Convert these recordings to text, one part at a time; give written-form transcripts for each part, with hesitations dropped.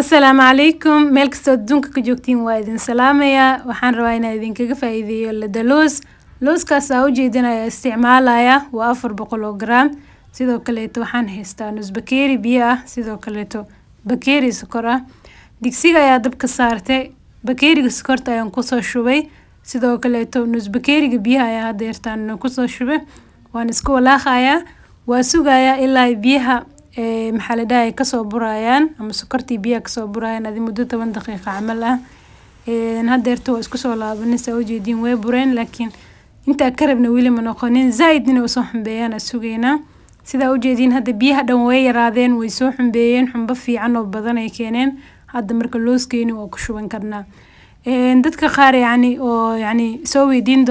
السلام عليكم مeel kastoo adduunka ka joogtiin waa idin salaamaya waxaan rabaa inaan idinkaga faa'iideeyo lada looskaas aa ujeedinaya isticmaalaya waa 400 oo gram sidoo kaleeto waxaan haystaa nus bakeeri biyo ah sidoo kaleeto bakeeri sokor ah digsiga ayaa dabka saartay bakeeriga sokorta ayaan ku soo shubay sidoo kaleeto nus bakeeriga biyaha ayaa hadeertaan ku soo shubay waan isku walaaqayaa waa sugayaa ilaa biyaha maxaa la dhahay ka soo burayaan ama sokortii biyaha ka soo burayaan adi muddo 10 daqiiqo camal ah hadeerto waa isku soo laabanaysaa ujeedin way bureen laakiin inta ka rabna wili ma noqonin zaidina soo xumbeeyaan sugeena sida ujeedin hadda biyaha dhan way yaraadeen way soo xumbeeyeen xumba fiican oo badan ay keeneen hadda marka looskeeni waa ku shuban karnaa dadka qaar yani soo weydiin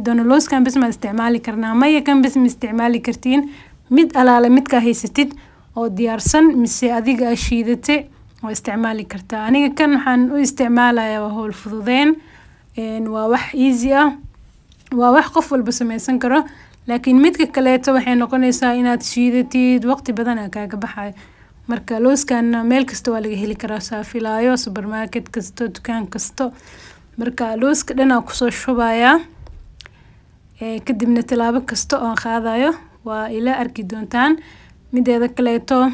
doono looskan bas ma isticmaali karnaa maya kan bas ma isticmaali kartiin mid alaala midka haysatid oo diyaarsan mise adiga shiidate oo isticmaali kartaa aniga kan waxaan u isticmaalayaa waa hawl fududeen waa wax easy ah waa wax qof walba sameeysan karo laakiin midka kaleeto waxay noqonaysaa inaad shiidatid waqti badan kaaga baxay marka looskan meel kasta waa laga heli karaa saafilaayo supermarket kasto dukaan kasto marka looska dhan ku soo shubaya kadibna talaabo kasto oo qaadayo waa ila arki doontaan mideeda kaleeto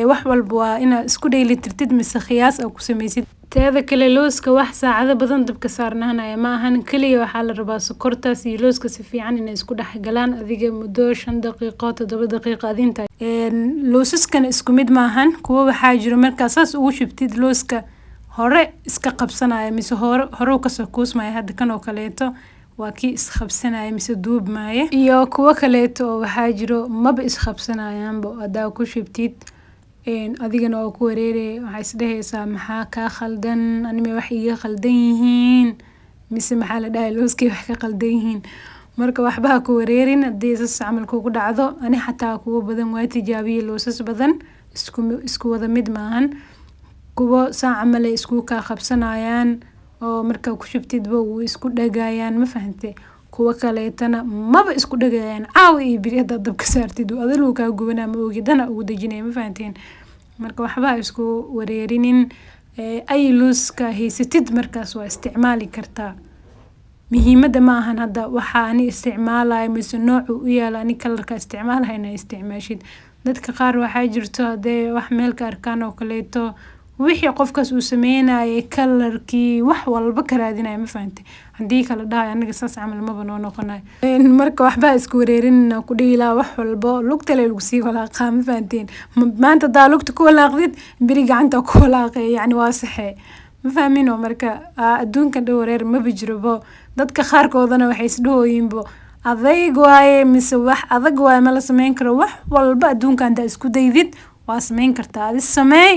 wax walba waa ina isku dheelitirtid mise qiyaas oo ku sameysid teeda kale looska wax saacado badan dabka saarnaanaya ma ahan kaliya waxa la rabaa sokortaas iyo looska si fiican inay isku dhaxgalaan adiga muddo 5 daqiiqo 7 daqiiqo adinta loosaskan isku mid ma ahan kuwa waxa jiro marka saas ugu shubtid looska hore iska qabsanaya mise hore ka soo kuusmaya hadda kan oo kaleeto waa kii isqabsanaya mise duub maaye iyo kuwa kaleeto waxa jiro maba isqabsanayaan adaa ku shubtid adigana oo ku wareeray waxa isdhehaysaa maxaa ka khaldan anime wax iga khaldan yihiin mise maxaa la dhahay looskii wax ka khaldan yihiin marka waxba ku wareerin hadii saas camal kugu dhacdo ani xataa kuwa badan waa tijaabiyay loosas badan isku wada mid maahan kuwa saa camal ay isku ka qabsanayaan oo marka ku shubtidba uu isku dhagayaan ma fahantay kuwa kaleetana maba isku dhagayaan caawi iyo biri hadda dabka saartid adaluu ka gubanaa ma oogidana ugu dajinay ma fahanteen marka waxba isku wareerinin ay looska haysatid markaas waa isticmaali kartaa muhiimada ma ahan hadda waxa ani isticmaalay mise noocu u yaala ani kalarka isticmaalahayna isticmaashid dadka qaar waxa jirto hadee wax meel ka arkaan oo kaleeto wixii qofkaas uu sameeyay kalarkii wax walba ka raadinay ma fahantay hadii kala dhahay aniga saas camal ma bano noqonay marka waxba isku wareerin ku dhiila wax walba lugta lagu sii walaaqa ma fahanteen maanta daa lugta ku walaaqdid biri gacanta ku walaaqay yani waa saxay ma fahmino marka adduunka wareer ma bijirbo dadka qaar koodana waxay isdhooyinbo adeeg waaye mise wax adag waaye ma la sameyn karo wax walba adduunka inta isku daydid waa sameyn kartaa adi sameey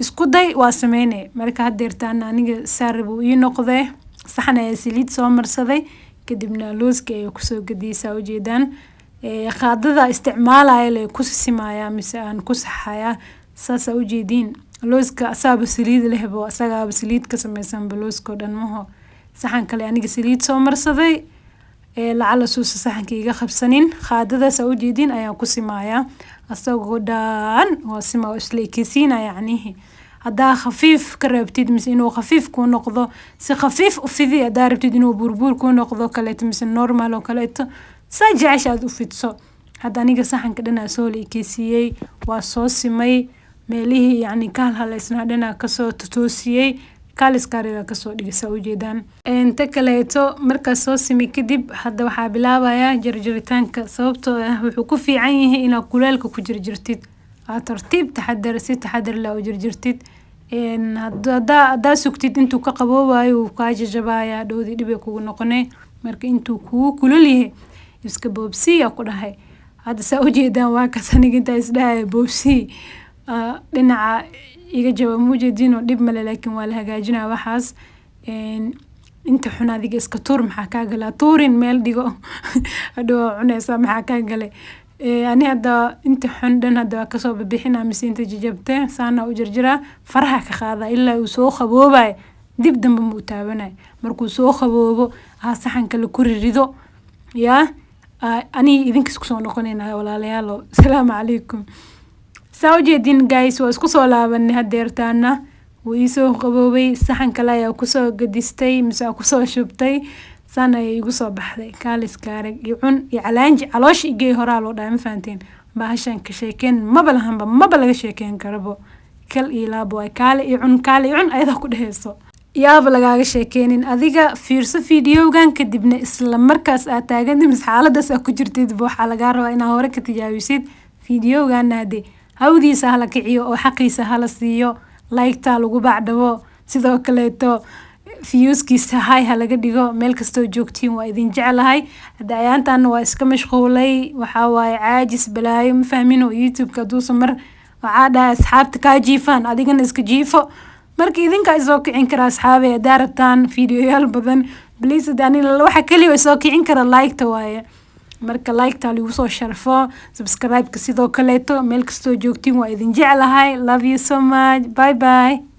isku day waa sameynay marka hadeertaan aniga saarbu ii noqday saxan ay saliid soo marsaday kadibna looska ay ku soo gadiyay ujeedaan qaadada isticmaalaya la ku simaaya mise aan ku saxaya saas ujeedin looska asaaba saliid lehbo asaga saliid ka sameysan looska dhan maho saxan kale aniga saliid soo marsaday lacala suusa saxanka iga qabsanin qaadadaas ujeedin ayaan ku simaaya asagoo dhan oo sima isleekisiina yani hadaa khafiif ka rabtid mise inuu khafiif ku noqdo si khafiif u fidi hadaa rabtid inuu burbur ku noqdo kaleeto mise normal oo kaleeto sa jeceshaad u fidso hadda aniga saxanka dhan soo leekisiyay waa soo simay meelihii yani kaal haleysna dhan ka soo toosiyay kaaliskariga ka soo dhigay ujeedaan inta kaleeto marka soo simi kadib hadda waxa bilaabaya jarjaritaanka sababtoo ah wuxuu ku fiican yahay in kuleelka ku jarjartid tartiib taxadar la jarjartid hadda sugtid intuu ka qaboobayo ka jajabaya dhoodi dhib kugu noqonay marka intuu ku kulul yahay iska boobsiya ku dhahay hadda saa ujeedaan waa ka saniga inta isdhahay boobsi dhinaca iga jawaab muujidino dhib male laakiin waa la hagaajinaa waxaas inta xun adiga iska tuur maxaa ka galaa tuurin meel dhigo hadoo cunaysa maxaa ka galay ani hadda inta xun dhan hadda ka soo bixinaa mise inta jajabtay saana u jarjira faraha ka qaada ilaa uu soo qaboobay dib dambe mu taabanay markuu soo qaboobo saxan kale ku rido ya ani idinka isku soo noqonayna walaalayaal salaamu calaykum سأوجدين guys واسكو صلابني هديرتانا ويسو قبوبي سحن كلا يا كسو قدستي مسا كسو شبتي سانا يقصو بحدي كالس كارك يعون يعلانج علوش يجي هرالو دائما فانتين bahashan ka sheekeen maba laga sheekeen karabo kal ilaabo ay kaale cun ayada ku dhaheeso yaab lagaaga sheekeenin adiga fiirso fiidiyowgan kadibna isla markaas aad taagantahay xaaladaas aad ku jirtid waxa laga rabaa inaad hore ka tijaabisid fiidiyowgan hade hawdiisa hala kiciyo oo xaqiisa hala siiyo like-ta lagu bacdabo sidoo kaleeto fiyuuskiisa ha laga dhigo meel kastoo joogtiin waa idin jecelahay hadda ayaantan waa iska mashquulay waxaa waaye caajis balaayo ma fahmino youtube-ka haduusa mar waxaa dhahay asxaabta kaa jiifaan adigana iska jiifo marka idinkaa isoo kicin kara asxaabay haddaa rabtaan fiidiyoyaal badan please waxa keliya isoo kicin kara like-ta waaye marka like-ta lagu soo sharfo subscribe-ka sidoo kaleeto meel kastoo joogtiin waa idin jecelahay love you so much bye bye